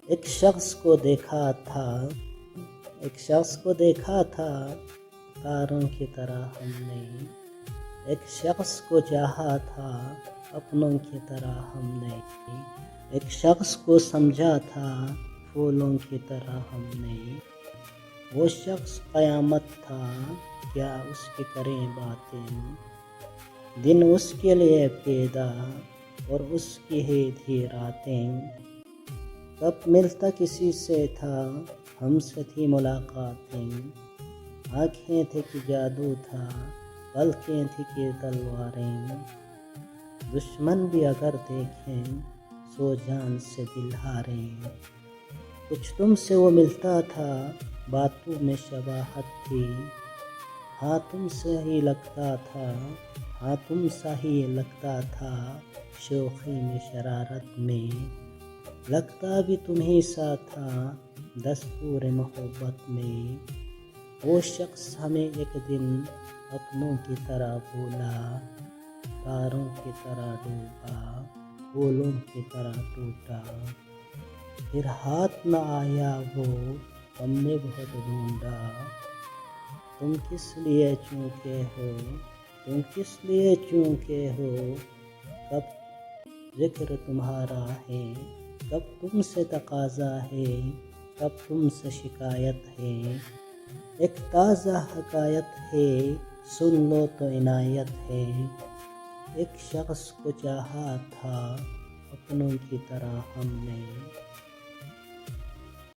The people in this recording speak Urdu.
ایک شخص کو دیکھا تھا تاروں کی طرح ہم نے، ایک شخص کو چاہا تھا اپنوں کی طرح ہم نے، ایک شخص کو سمجھا تھا پھولوں کی طرح ہم نے۔ وہ شخص قیامت تھا، کیا اس کی کریں باتیں، دن اس کے لیے پیدا اور اس کی ہی تھی راتیں۔ کب ملتا کسی سے تھا، ہم سے تھی ملاقاتیں، آنکھیں تھی کہ جادو تھا، پلکیں تھی کہ تلواریں۔ دشمن بھی اگر دیکھیں سو جان سے دل ہاریں۔ کچھ تم سے وہ ملتا تھا، باتوں میں شباہت تھی، ہاں تم سے ہی لگتا تھا، ہاں تم سا ہی لگتا تھا، شوخی میں شرارت میں لگتا بھی تمہیں سا تھا، دستور محبت میں۔ وہ شخص ہمیں ایک دن اپنوں کی طرح بولا، تاروں کی طرح ڈوبا، پھولوں کی طرح ٹوٹا۔ پھر ہاتھ نہ آیا وہ، ہم نے بہت ڈھونڈا، تم کس لیے چونکے ہو، تم کس لیے چونکے ہو، کب ذکر تمہارا ہے، کب تم سے تقاضا ہے، کب تم سے شکایت ہے۔ ایک تازہ حکایت ہے، سن لو تو عنایت ہے۔ ایک شخص کو چاہا تھا اپنوں کی طرح ہم نے۔